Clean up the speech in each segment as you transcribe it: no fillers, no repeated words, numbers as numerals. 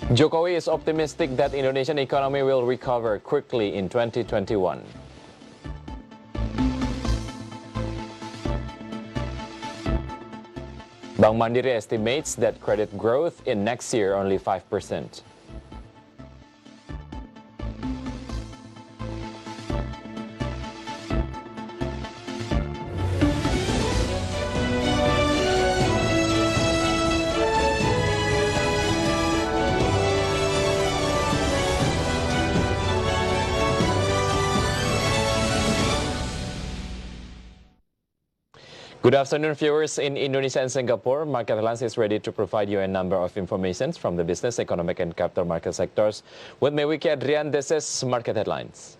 Jokowi is optimistic that Indonesian economy will recover quickly in 2021. Bank Mandiri estimates that credit growth in next year only 5%. Good afternoon, viewers in Indonesia and Singapore. Market Headlines is ready to provide you a number of information from the business, economic, and capital market sectors. With me, Wicky Adrian, this is Market Headlines.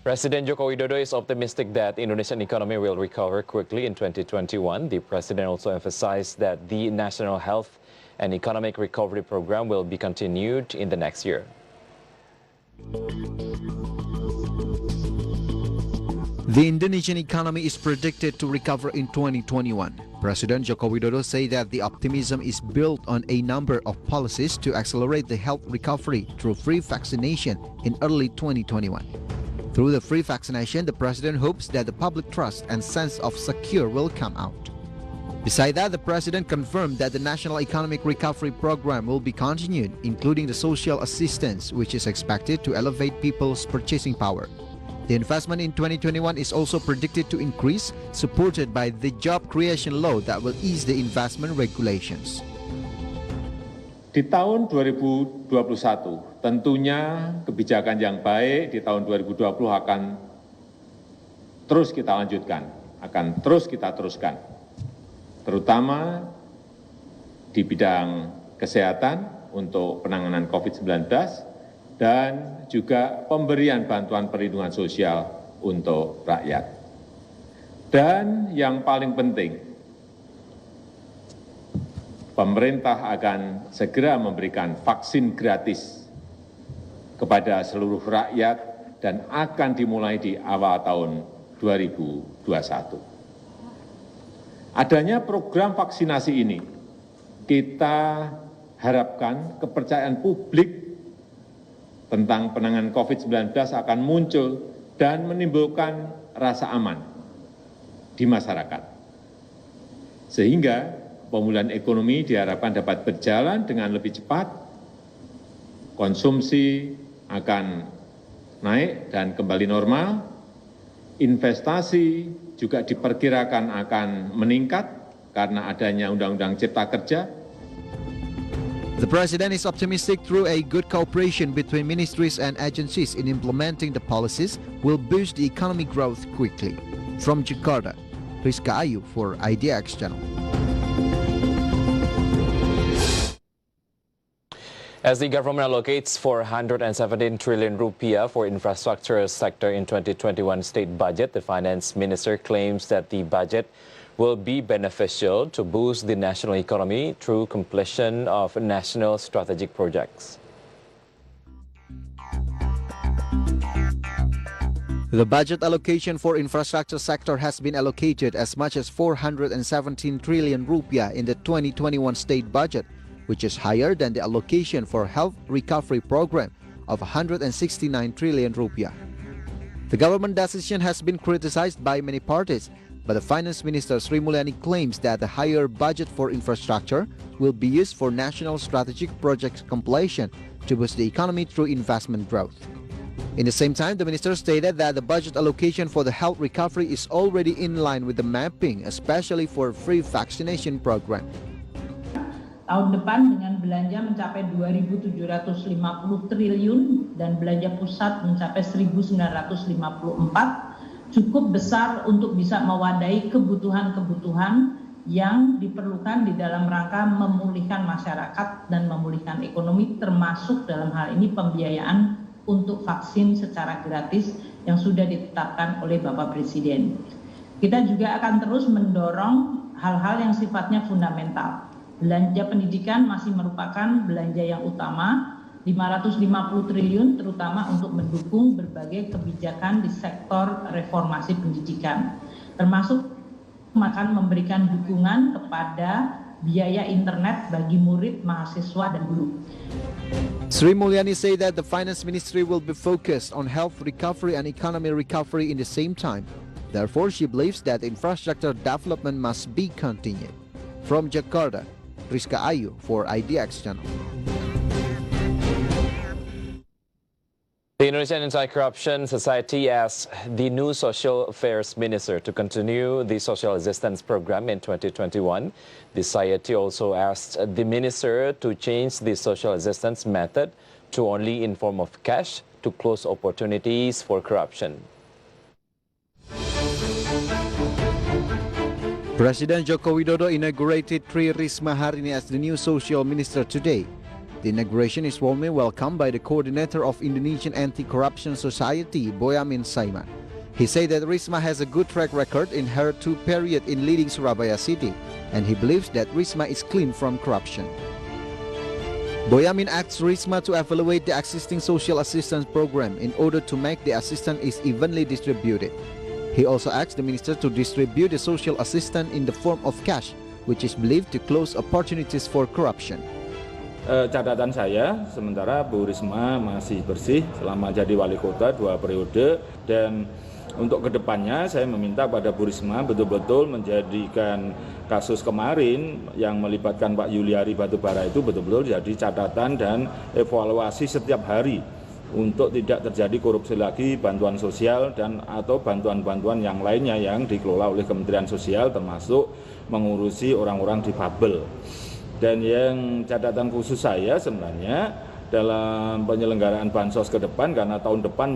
President Joko Widodo is optimistic that Indonesian economy will recover quickly in 2021. The president also emphasized that the national health and economic recovery program will be continued in the next year. The Indonesian economy is predicted to recover in 2021. President Joko Widodo said that the optimism is built on a number of policies to accelerate the health recovery through free vaccination in early 2021. Through the free vaccination, the president hopes that the public trust and sense of secure will come out. Besides that, the president confirmed that the National Economic Recovery Program will be continued, including the social assistance, which is expected to elevate people's purchasing power. The investment in 2021 is also predicted to increase, supported by the job creation law that will ease the investment regulations. Di tahun 2021, tentunya kebijakan yang baik di tahun 2020 akan terus kita lanjutkan, akan terus kita teruskan. Terutama di bidang kesehatan untuk penanganan COVID-19 dan juga pemberian bantuan perlindungan sosial untuk rakyat. Dan yang paling penting, pemerintah akan segera memberikan vaksin gratis kepada seluruh rakyat dan akan dimulai di awal tahun 2021. Adanya program vaksinasi ini, kita harapkan kepercayaan publik tentang penanganan COVID-19 akan muncul dan menimbulkan rasa aman di masyarakat. Sehingga pemulihan ekonomi diharapkan dapat berjalan dengan lebih cepat, konsumsi akan naik dan kembali normal, investasi juga diperkirakan akan meningkat karena adanya Undang-Undang Cipta Kerja. The president is optimistic through a good cooperation between ministries and agencies in implementing the policies will boost the economic growth quickly. From Jakarta, Prisa for IDX Channel. As the government allocates 417 trillion rupiah for infrastructure sector in 2021 state budget, the finance minister claims that the budget will be beneficial to boost the national economy through completion of national strategic projects. The budget allocation for infrastructure sector has been allocated as much as 417 trillion rupiah in the 2021 state budget, which is higher than the allocation for health recovery program of 169 trillion rupiah. The government decision has been criticized by many parties, but the Finance Minister Sri Mulyani claims that the higher budget for infrastructure will be used for national strategic project completion to boost the economy through investment growth. In the same time, the minister stated that the budget allocation for the health recovery is already in line with the mapping, especially for free vaccination program. Tahun depan dengan belanja mencapai 2.750 triliun dan belanja pusat mencapai 1.954 cukup besar untuk bisa mewadahi kebutuhan-kebutuhan yang diperlukan di dalam rangka memulihkan masyarakat dan memulihkan ekonomi, termasuk dalam hal ini pembiayaan untuk vaksin secara gratis yang sudah ditetapkan oleh Bapak Presiden. Kita juga akan terus mendorong hal-hal yang sifatnya fundamental. Belanja pendidikan masih merupakan belanja yang utama, 550 triliun terutama untuk mendukung berbagai kebijakan di sektor reformasi pendidikan. termasuk akan memberikan dukungan kepada biaya internet bagi murid, mahasiswa, dan guru. Sri Mulyani said that the Finance Ministry will be focused on health recovery and economy recovery in the same time. Therefore, she believes that infrastructure development must be continued. From Jakarta, Rizka Ayu for IDX Channel. The Indonesian Anti-Corruption Society asked the new Social Affairs Minister to continue the social assistance program in 2021. The society also asked the minister to change the social assistance method to only in form of cash to close opportunities for corruption. President Joko Widodo inaugurated Tri Risma hari ini as the new social minister today. The inauguration is warmly welcomed by the coordinator of Indonesian Anti-Corruption Society, Boyamin Saiman. He said that Risma has a good track record in her 2 period in leading Surabaya city, and he believes that Risma is clean from corruption. Boyamin asked Risma to evaluate the existing social assistance program in order to make the assistance is evenly distributed. He also asked the minister to distribute the social assistance in the form of cash, which is believed to close opportunities for corruption. Catatan saya, sementara Bu Risma masih bersih selama jadi wali kota 2 periode, dan untuk kedepannya saya meminta pada Bu Risma betul-betul menjadikan kasus kemarin yang melibatkan Pak Yuliari Batubara itu betul-betul jadi catatan dan evaluasi setiap hari untuk tidak terjadi korupsi lagi bantuan sosial dan atau bantuan-bantuan yang lainnya yang dikelola oleh Kementerian Sosial, termasuk mengurusi orang-orang difabel. Dan yang catatan khusus saya sebenarnya dalam penyelenggaraan bansos ke depan, karena tahun depan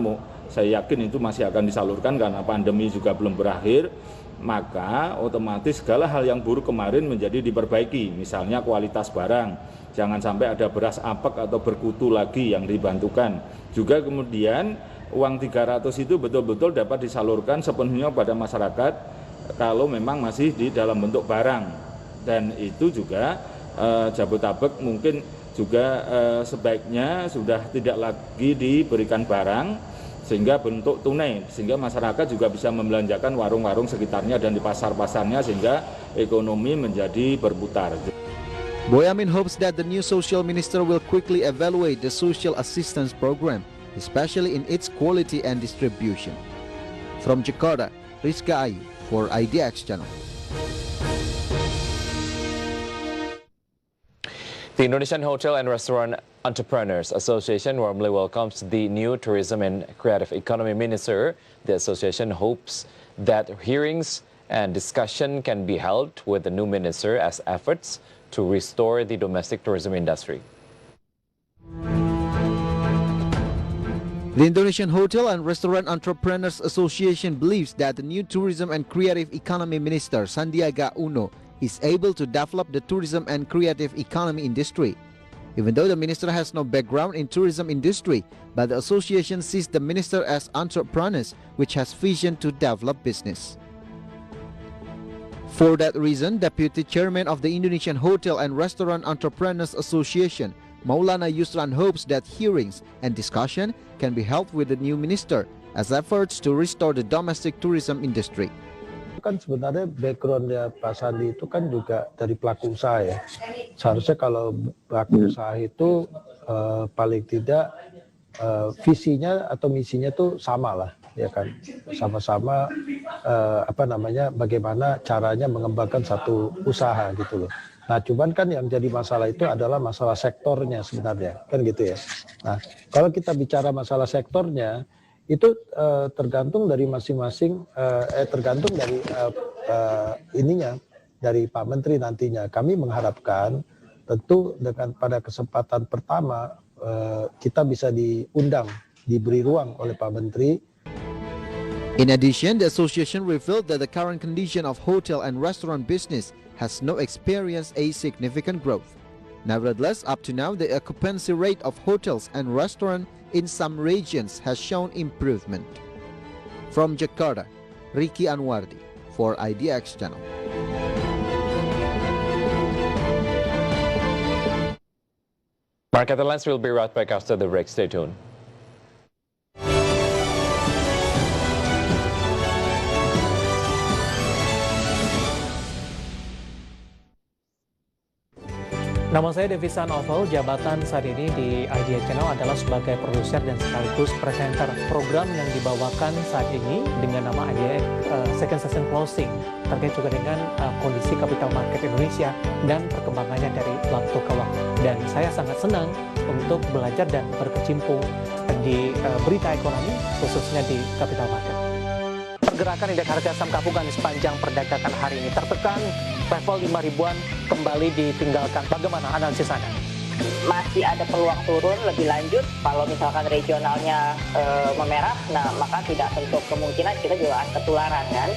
saya yakin itu masih akan disalurkan karena pandemi juga belum berakhir, maka otomatis segala hal yang buruk kemarin menjadi diperbaiki, misalnya kualitas barang, jangan sampai ada beras apek atau berkutu lagi yang dibantukan. Juga kemudian uang 300 itu betul-betul dapat disalurkan sepenuhnya pada masyarakat kalau memang masih di dalam bentuk barang, dan itu juga Jabodetabek mungkin juga sebaiknya sudah tidak lagi diberikan barang sehingga bentuk tunai, sehingga masyarakat juga bisa membelanjakan warung-warung sekitarnya dan di pasar-pasarnya sehingga ekonomi menjadi berputar. Boyamin hopes that the new social minister will quickly evaluate the social assistance program, especially in its quality and distribution. From Jakarta, Rizka Ayu for IDX Channel. The Indonesian Hotel and Restaurant Entrepreneurs Association warmly welcomes the new Tourism and Creative Economy Minister. The association hopes that hearings and discussion can be held with the new minister as efforts to restore the domestic tourism industry. The Indonesian Hotel and Restaurant Entrepreneurs Association believes that the new Tourism and Creative Economy Minister, Sandiaga Uno, is able to develop the tourism and creative economy industry. Even though the minister has no background in tourism industry, but the association sees the minister as entrepreneurs which has vision to develop business. For that reason, Deputy Chairman of the Indonesian Hotel and Restaurant Entrepreneurs Association, Maulana Yusran, hopes that hearings and discussion can be held with the new minister as efforts to restore the domestic tourism industry. Kan sebenarnya backgroundnya Pak Sandi itu kan juga dari pelaku usaha ya. Seharusnya kalau pelaku usaha itu paling tidak visinya atau misinya tuh sama lah, ya kan. Sama-sama bagaimana caranya mengembangkan satu usaha gitu loh. Nah, cuman kan yang jadi masalah itu adalah masalah sektornya sebenarnya, kan gitu ya. Nah, kalau kita bicara masalah sektornya, itu tergantung dari masing-masing, tergantung dari dari Pak Menteri nantinya. Kami mengharapkan tentu dengan pada kesempatan pertama kita bisa diundang, diberi ruang oleh Pak Menteri. In addition, the association revealed that the current condition of hotel and restaurant business has not experienced a significant growth. Nevertheless, up to now, the occupancy rate of hotels and restaurants in some regions has shown improvement. From Jakarta, Ricky Anwardi for IDX Channel. Market headlines will be right back after the break. Stay tuned. Nama saya Devisa Novel, jabatan saat ini di IDX Channel adalah sebagai produser dan sekaligus presenter program yang dibawakan saat ini dengan nama IDX Second Session Closing, terkait juga dengan kondisi capital market Indonesia dan perkembangannya dari waktu ke waktu. Dan saya sangat senang untuk belajar dan berkecimpung di berita ekonomi, khususnya di capital market. Pergerakan indeks harga saham gabungan sepanjang perdagangan hari ini tertekan, level 5 ribuan kembali ditinggalkan. Bagaimana analisis Anda? Masih ada peluang turun lebih lanjut. Kalau misalkan regionalnya memerah, nah maka tidak tentu kemungkinan kita juga akan ketularan kan.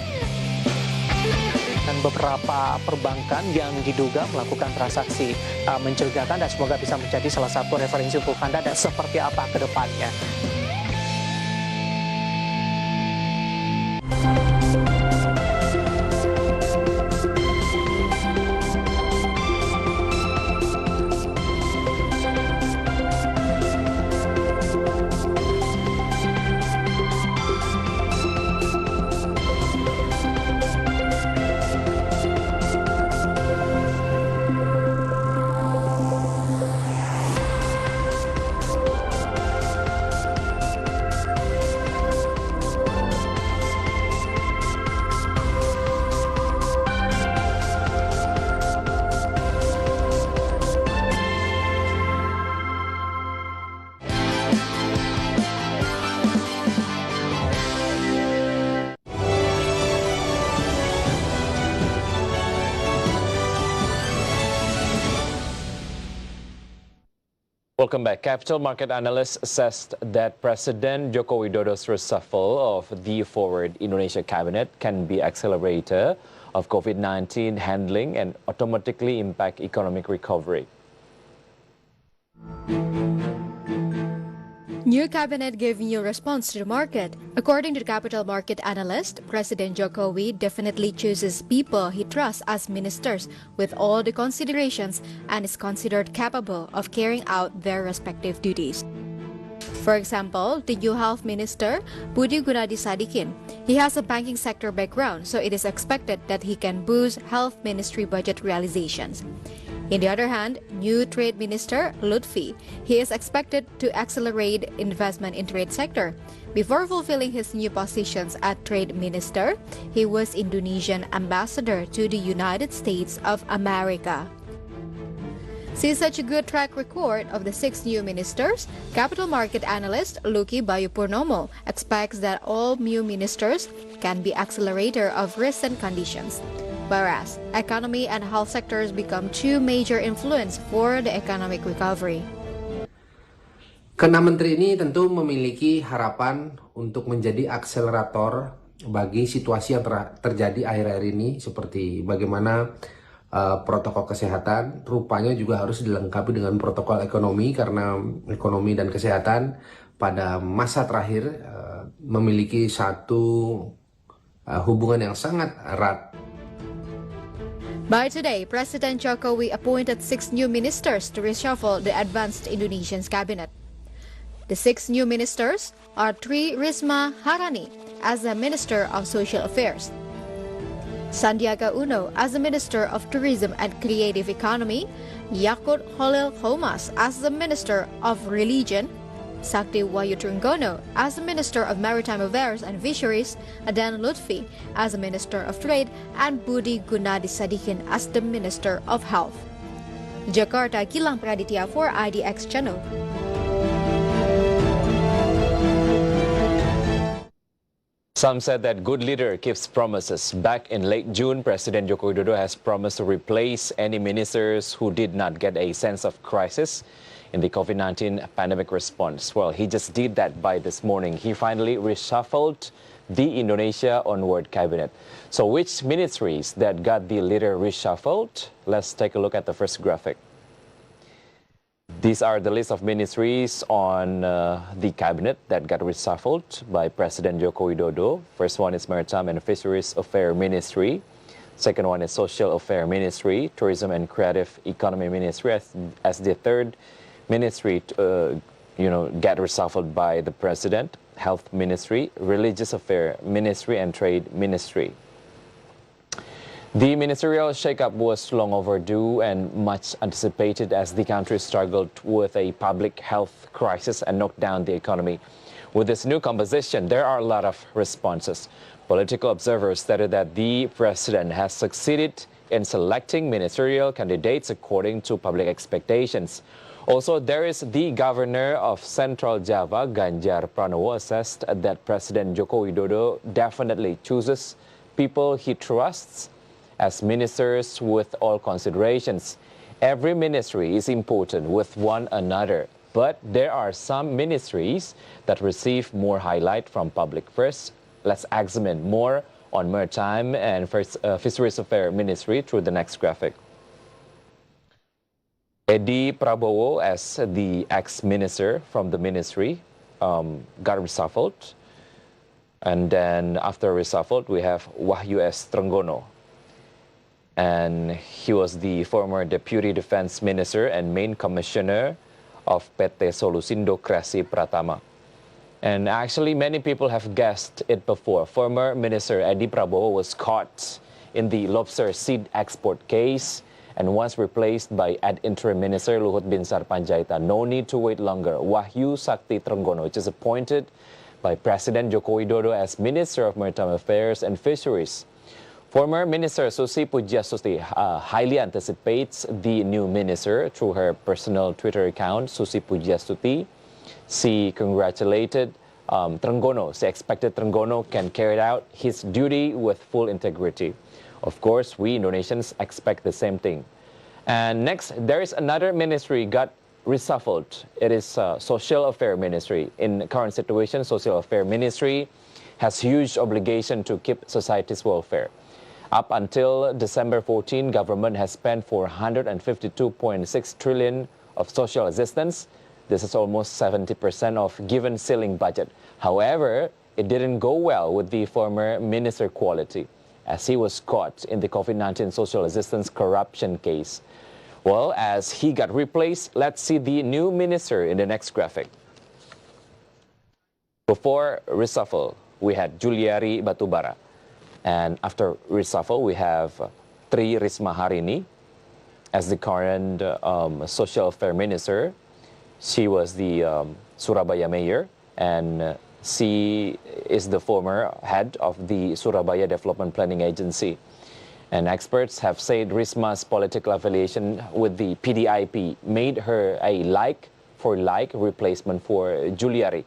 Dan beberapa perbankan yang diduga melakukan transaksi mencurigakan dan semoga bisa menjadi salah satu referensi untuk Anda dan seperti apa ke depannya. Welcome back. Capital market analysts assessed that President Joko Widodo's reshuffle of the forward Indonesia cabinet can be accelerator of COVID-19 handling and automatically impact economic recovery. New cabinet gave new response to the market. According to the capital market analyst, President Jokowi definitely chooses people he trusts as ministers with all the considerations and is considered capable of carrying out their respective duties. For example, the new health minister, Budi Gunadi Sadikin. He has a banking sector background, so it is expected that he can boost health ministry budget realizations. On the other hand, new trade minister Lutfi, he is expected to accelerate investment in trade sector. Before fulfilling his new positions as trade minister, he was Indonesian ambassador to the United States of America. See such a good track record of the 6 new ministers, capital market analyst Lucky Bayu Purnomo expects that all new ministers can be accelerator of recent conditions. Whereas economy and health sectors become 2 major influence for the economic recovery. Keenam menteri ini tentu memiliki harapan untuk menjadi akselerator bagi situasi yang terjadi akhir-akhir ini, seperti bagaimana protokol kesehatan rupanya juga harus dilengkapi dengan protokol ekonomi, karena ekonomi dan kesehatan pada masa terakhir memiliki satu hubungan yang sangat erat. By today, President Jokowi appointed 6 new ministers to reshuffle the advanced Indonesian's cabinet. The 6 new ministers are Tri Risma Harani as the Minister of Social Affairs, Sandiaga Uno as the Minister of Tourism and Creative Economy, Yakut Holil Khomas as the Minister of Religion, Sakti Wayutrunggono as the Minister of Maritime Affairs and Fisheries, Dan Lutfi as the Minister of Trade, and Budi Gunadi Sadikin as the Minister of Health. Jakarta, Gilang Praditya for IDX Channel. Some said that good leader keeps promises. Back in late June, President Joko Widodo has promised to replace any ministers who did not get a sense of crisis in the COVID-19 pandemic response. Well, he just did that by this morning. He finally reshuffled the Indonesia Onward cabinet. So which ministries that got the leader reshuffled? Let's take a look at the first graphic. These are the list of ministries on the cabinet that got reshuffled by President Joko Widodo. First one is Maritime and Fisheries Affairs Ministry. Second one is Social Affairs Ministry, Tourism and Creative Economy Ministry as the third ministry get reshuffled by the President, Health Ministry, Religious Affairs Ministry, and Trade Ministry. The ministerial shakeup was long overdue and much anticipated as the country struggled with a public health crisis and knocked down the economy. With this new composition, there are a lot of responses. Political observers stated that the president has succeeded in selecting ministerial candidates according to public expectations. Also, there is the governor of Central Java, Ganjar Pranowo, assessed that President Joko Widodo definitely chooses people he trusts as ministers with all considerations. Every ministry is important with one another, but there are some ministries that receive more highlight from public. First, let's examine more on Maritime and Fisheries Affairs Ministry through the next graphic. Edi Prabowo, as the ex-minister from the ministry, got reshuffled. And then after reshuffled, we have Wahyu S. Trenggono. And he was the former Deputy Defense Minister and Main Commissioner of PT Solusindo Kreasi Pratama. And actually, many people have guessed it before. Former Minister Edi Prabowo was caught in the lobster seed export case and was replaced by interim Minister Luhut Binsar Panjaitan. No need to wait longer. Wahyu Sakti Trenggono, which is appointed by President Joko Widodo as Minister of Maritime Affairs and Fisheries. Former Minister Susi Pujiastuti highly anticipates the new minister through her personal Twitter account, Susi Pujiastuti. She congratulated Trenggono. She expected Trenggono can carry out his duty with full integrity. Of course, we Indonesians expect the same thing. And next, there is another ministry got reshuffled. It is Social Affairs Ministry. In the current situation, Social Affairs Ministry has huge obligation to keep society's welfare. Up until December 14, government has spent 452.6 trillion of social assistance. This is almost 70% of given ceiling budget. However, it didn't go well with the former minister quality, as he was caught in the COVID-19 social assistance corruption case. Well, as he got replaced, let's see the new minister in the next graphic. Before reshuffle, we had Juliari Batubara. And after reshuffle, we have Tri Risma Harini as the current social affairs minister. She was the Surabaya mayor, and she is the former head of the Surabaya Development Planning Agency. And experts have said Risma's political affiliation with the PDIP made her a like-for-like replacement for Juliari.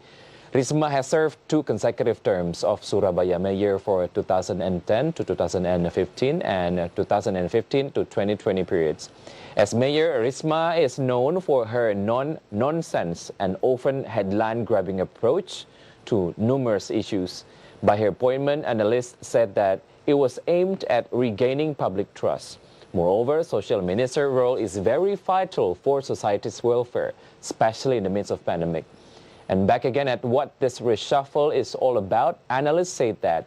Risma has served 2 consecutive terms of Surabaya mayor for 2010 to 2015 and 2015 to 2020 periods. As mayor, Risma is known for her non-nonsense and often headline-grabbing approach to numerous issues. By her appointment, analysts said that it was aimed at regaining public trust. Moreover, social minister role is very vital for society's welfare, especially in the midst of pandemic. And back again at what this reshuffle is all about, analysts say that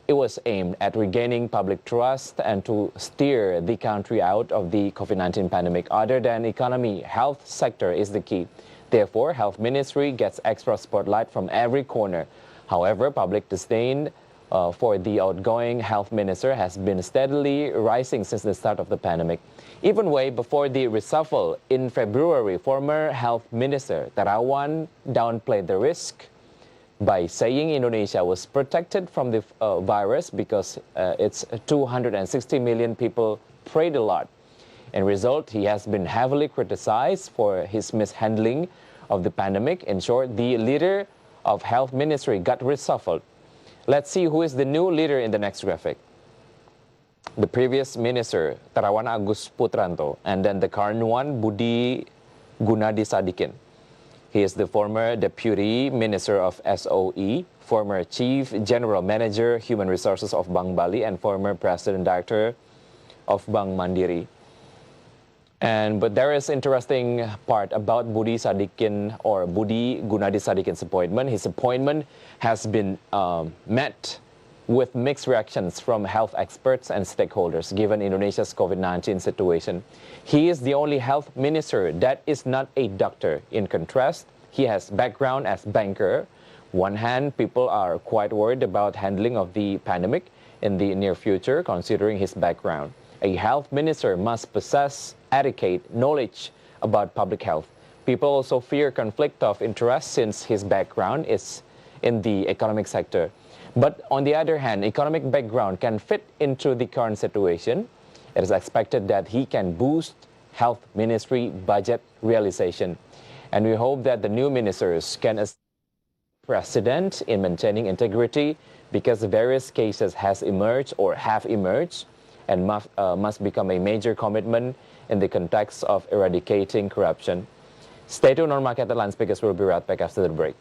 it was aimed at regaining public trust and to steer the country out of the COVID-19 pandemic. Other than economy, health sector is the key. Therefore, health ministry gets extra spotlight from every corner. However, public disdain for the outgoing health minister has been steadily rising since the start of the pandemic. Even way before the reshuffle in February, former health minister Terawan downplayed the risk by saying Indonesia was protected from the virus because its 260 million people prayed a lot. In result, he has been heavily criticized for his mishandling of the pandemic. In short, the leader of health ministry got reshuffled. Let's see who is the new leader in the next graphic. The previous minister, Terawan Agus Putranto, and then the current one, Budi Gunadi Sadikin. He is the former Deputy Minister of SOE, former Chief General Manager Human Resources of Bank Bali, and former President Director of Bank Mandiri. But there is interesting part about Budi Sadikin or Budi Gunadi Sadikin's appointment. His appointment has been met with mixed reactions from health experts and stakeholders given Indonesia's COVID-19 situation. He is the only health minister that is not a doctor. In contrast, he has background as banker. One hand, people are quite worried about handling of the pandemic, in the near future, considering his background. A health minister must possess adequate knowledge about public health. People also fear conflict of interest since his background is in the economic sector. But on the other hand, economic background can fit into the current situation. It is expected that he can boost health ministry budget realization. And we hope that the new ministers can assist the president in maintaining integrity, because the various cases have emerged and must become a major commitment in the context of eradicating corruption. Stay tuned on Market Headline. Speakers will be right back after the break.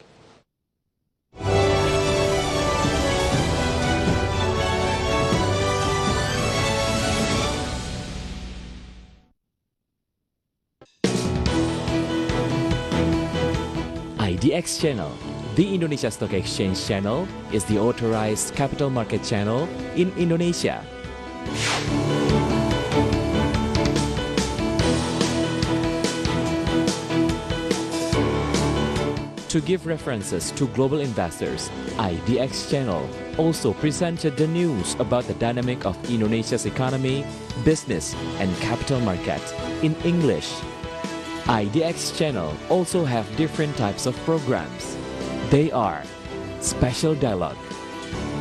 IDX Channel, the Indonesia Stock Exchange channel, is the authorized capital market channel in Indonesia. To give references to global investors, IDX Channel also presented the news about the dynamic of Indonesia's economy, business, and capital market in English. IDX Channel also have different types of programs. They are Special Dialogue,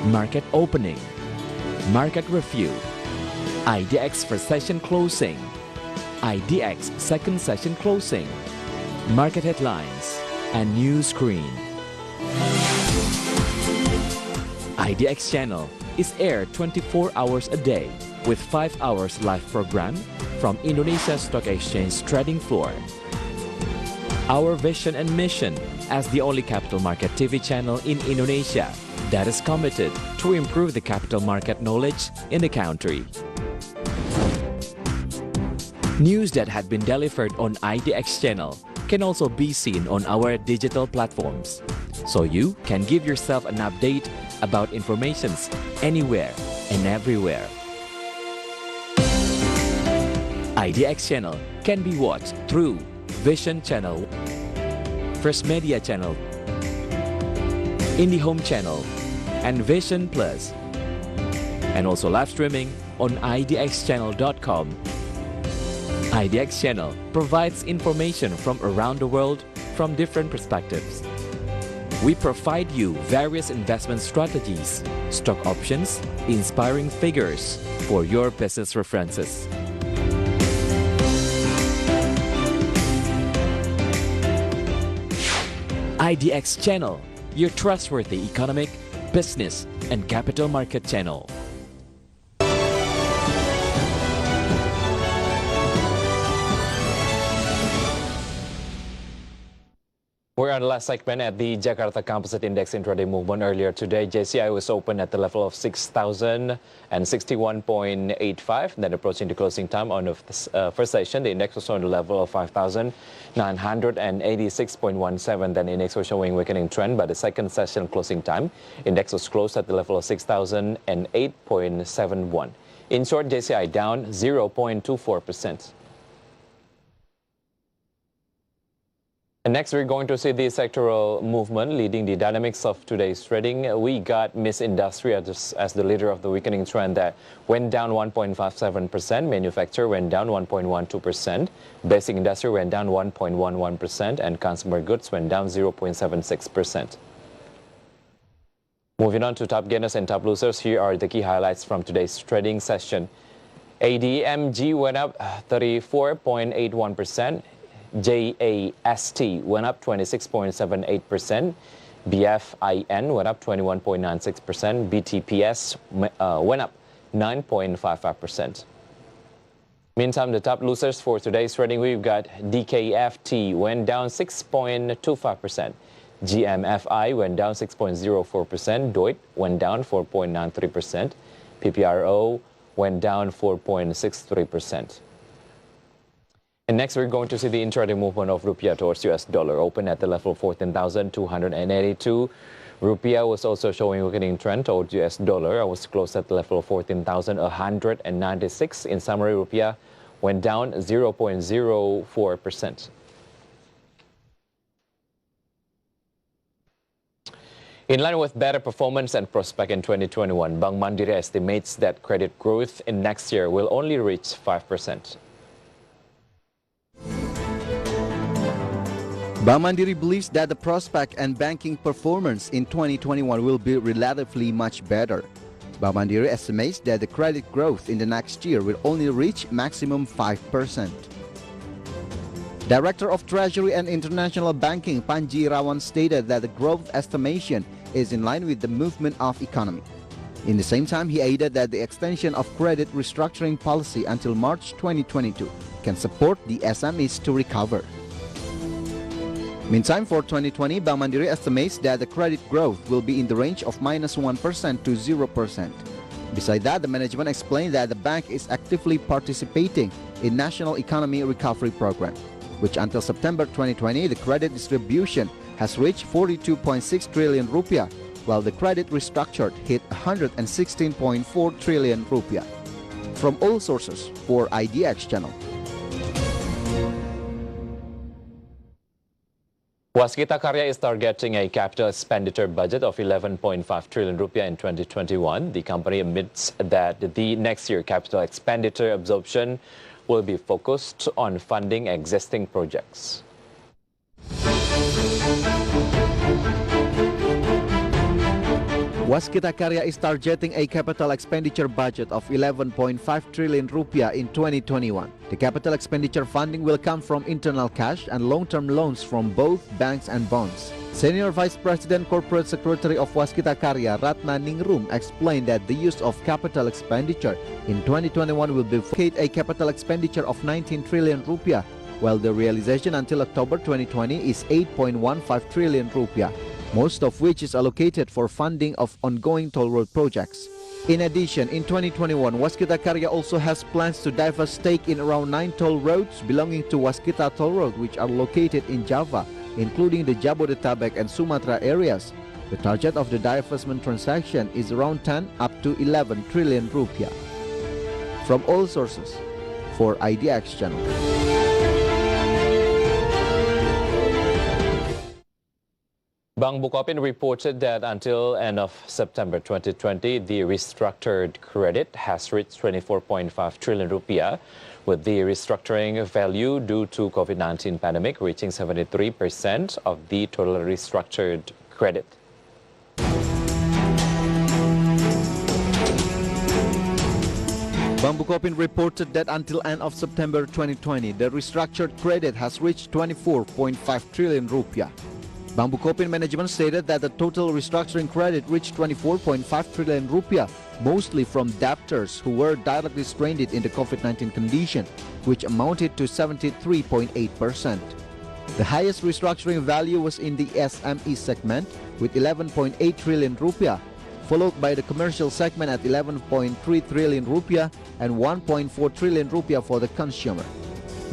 Market Opening, Market Review, IDX First Session Closing, IDX Second Session Closing, Market Headlines, and News Screen. IDX Channel is aired 24 hours a day with 5 hours live program from Indonesia Stock Exchange trading floor. Our vision and mission as the only capital market TV channel in Indonesia that is committed to improve the capital market knowledge in the country. News that had been delivered on IDX Channel can also be seen on our digital platforms, so you can give yourself an update about informations anywhere and everywhere. IDX Channel can be watched through Vision Channel, First Media Channel, IndiHome Channel, and Vision Plus, and also live streaming on idxchannel.com. IDX Channel provides information from around the world from different perspectives. We provide you various investment strategies, stock options, inspiring figures for your business references. IDX Channel, your trustworthy economic, business, and capital market channel. We're on the last segment at the Jakarta Composite Index intraday movement. Earlier today, JCI was open at the level of 6,061.85. Then approaching the closing time on the first session, the index was on the level of 5,986.17. Then the index was showing weakening trend. By the second session closing time, index was closed at the level of 6,008.71. In short, JCI down 0.24%. And next, we're going to see the sectoral movement leading the dynamics of today's trading. We got Miss Industry as the leader of the weakening trend that went down 1.57%. Manufacture went down 1.12%. Basic industry went down 1.11%. And consumer goods went down 0.76%. Moving on to top gainers and top losers, here are the key highlights from today's trading session. ADMG went up 34.81%. JAST went up 26.78%, BFIN went up 21.96%, BTPS went up 9.55%. Meantime, the top losers for today's trading, we've got DKFT went down 6.25%, GMFI went down 6.04%, DOIT went down 4.93%, PPRO went down 4.63%. And next, we're going to see the intraday movement of rupiah towards US dollar. Open at the level of 14,282. Rupiah was also showing weakening trend towards US dollar. I was closed at the level of 14,196. In summary, rupiah went down 0.04%. In line with better performance and prospect in 2021, Bank Mandiri estimates that credit growth in next year will only reach 5%. Bank Mandiri believes that the prospect and banking performance in 2021 will be relatively much better. Bank Mandiri estimates that the credit growth in the next year will only reach maximum 5%. Director of Treasury and International Banking Panji Irawan stated that the growth estimation is in line with the movement of economy. In the same time, he added that the extension of credit restructuring policy until March 2022 can support the SMEs to recover. Meantime, for 2020, Bank Mandiri estimates that the credit growth will be in the range of -1% to 0%. Besides that, the management explained that the bank is actively participating in National Economy Recovery Program, which until September 2020, the credit distribution has reached 42.6 trillion rupiah, while the credit restructured hit 116.4 trillion rupiah. From all sources for IDX Channel. Waskita Karya is targeting a capital expenditure budget of 11.5 trillion rupiah in 2021. The company admits that the next year capital expenditure absorption will be focused on funding existing projects. Waskita Karya is targeting a capital expenditure budget of 11.5 trillion rupiah in 2021. The capital expenditure funding will come from internal cash and long-term loans from both banks and bonds. Senior Vice President Corporate Secretary of Waskita Karya, Ratna Ningrum, explained that the use of capital expenditure in 2021 will be a capital expenditure of 19 trillion rupiah, while the realization until October 2020 is 8.15 trillion rupiah. Most of which is allocated for funding of ongoing toll road projects. In addition, in 2021, Waskita Karya also has plans to divest stake in around 9 toll roads belonging to Waskita Toll Road, which are located in Java, including the Jabodetabek and Sumatra areas. The target of the divestment transaction is around 10 up to 11 trillion rupiah. From all sources, for IDX Channel. Bank Bukopin reported that until end of September 2020, the restructured credit has reached 24.5 trillion rupiah, with the restructuring value due to COVID-19 pandemic reaching 73% of the total restructured credit. Bank Bukopin reported that until end of September 2020, the restructured credit has reached 24.5 trillion rupiah. Bank Bukopin management stated that the total restructuring credit reached 24.5 trillion rupiah, mostly from debtors who were directly stranded in the COVID-19 condition, which amounted to 73.8%. The highest restructuring value was in the SME segment with 11.8 trillion rupiah, followed by the commercial segment at 11.3 trillion rupiah and 1.4 trillion rupiah for the consumer.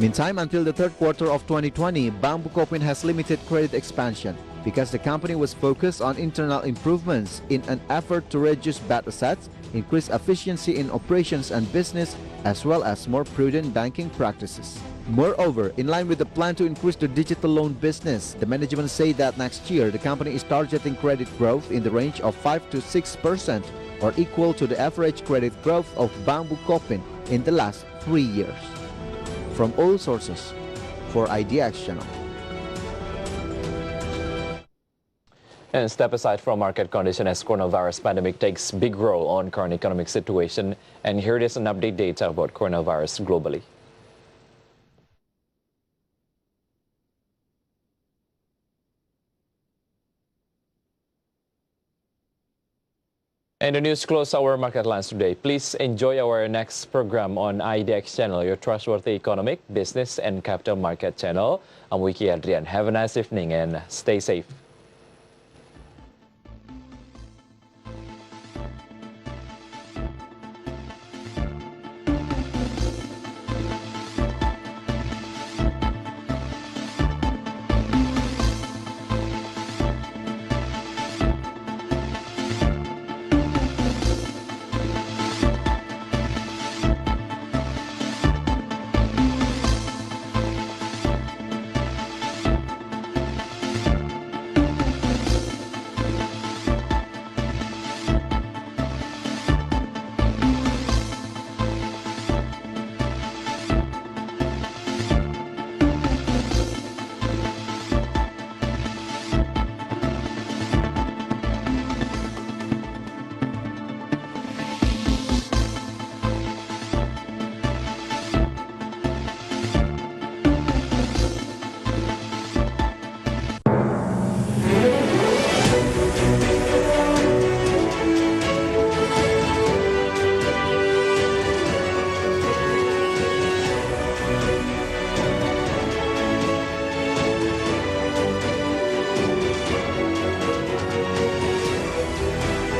Meantime, until the third quarter of 2020, Bank Bukopin has limited credit expansion because the company was focused on internal improvements in an effort to reduce bad assets, increase efficiency in operations and business, as well as more prudent banking practices. Moreover, in line with the plan to increase the digital loan business, the management say that next year the company is targeting credit growth in the range of 5 to 6%, or equal to the average credit growth of Bank Bukopin in the last 3 years. From all sources, for IDX Channel. And step aside from market condition as coronavirus pandemic takes big role on current economic situation. And here is an update data about coronavirus globally. And the news close our market lines today. Please enjoy our next program on IDX Channel, Your Trustworthy Economic, Business and Capital Market Channel. I'm Wicky Adrian. Have a nice evening and stay safe.